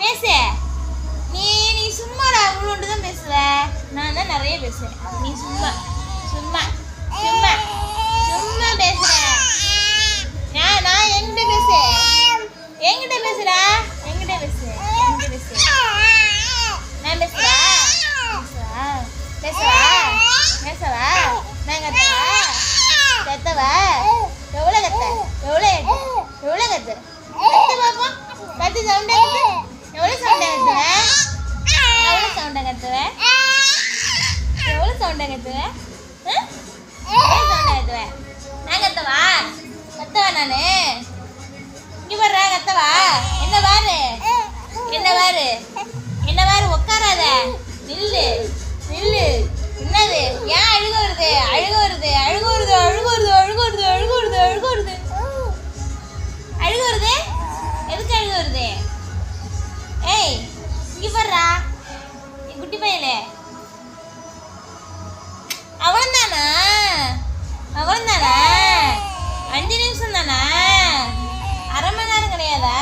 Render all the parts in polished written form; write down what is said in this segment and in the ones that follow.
பேசு. நீ நீ சும்மாடா, இவ்வளோண்டு தான் பேசுவ. நான் தான் நிறைய பேசுவேன். நீ சும்மா சும்மா சும்மா சும்மா பேசுற. நான் என்கிட்ட பேசு. என்கிட்ட பேசுடா. என்கிட்ட பேசு. என்கிட்ட பேசு. நான் பேசுறா பேசுவா பேசவா நான் கத்தவா கத்தவா எவ்வளோ கத்த எவ்வளோ எவ்வளோ கத்து கத்து பார்ப்போம். கத்து சவுண்டா கத்து. எவ்வளோ சவுண்டா கத்துவேன்? எவ்வளோ சவுண்டா கத்துவேன்? எவ்வளோ சவுண்டா கத்துவேன்? எவ்வளோ சவுண்டா கத்துவேன்? நான் கத்தவா கத்தவா நான் இங்கே வர்றா கத்தவா. என்ன பாரு என்ன பாரு என்ன பாரு. உட்காராத, நில்லு நில்லு. என்னது? ஏன் அழுக வருது? அழுக வருது அழுக வருது அழுக வருது அழுக வருது அழுக வருது அழுக வருது அழுக வருது. எதுக்கு அழுக வருது? ஏய் இங்கே பாருடா என் குட்டி பையலே. அவன்தானா? அவன்தானா? 5 நிமிஷம் தானா? அரை மணி நேரம் கிடையாதா?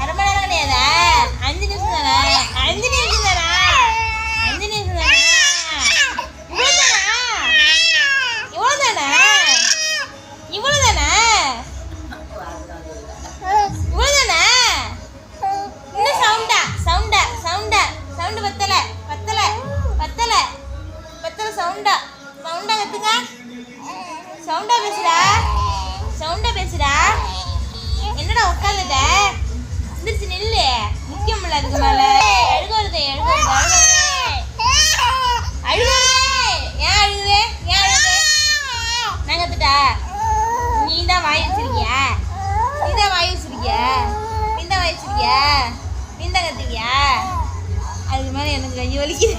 அரை மணி நேரம் கிடையாதா? 5 நிமிஷம் தானா? 5 நிமிஷம் தானா? 5 நிமிஷம் தானா? இவ்வளோதானா? இவ்வளோதானா? இவ்வளோதானா? இன்னும் சவுண்டா சவுண்டா சவுண்டா சவுண்டு பத்தலை பத்தலை பத்தலை பத்தலை. சவுண்டா சவுண்டா கத்துங்க. சவுண்டா பேசுடா. சவுண்டா பேசுடா. என்னடா உட்காந்துட்ட? எந்திரிச்சு நில்லு. முக்கியமில்ல அதுக்கு மேல. அழுக வருது அழுக வருது அழுக வருது. ஏன் அழுகுது? ஏன் அழுகுது? நான் கத்துட்டா? நீ தான் வாய் வச்சிருக்கியா? நீ தான் வாய் வச்சிருக்கியா? நீ தான் வாய் வச்சிருக்கியா? நீ தான் கத்துக்கியா? அதுக்கு மேலே எனக்கு கை வலிக்குது.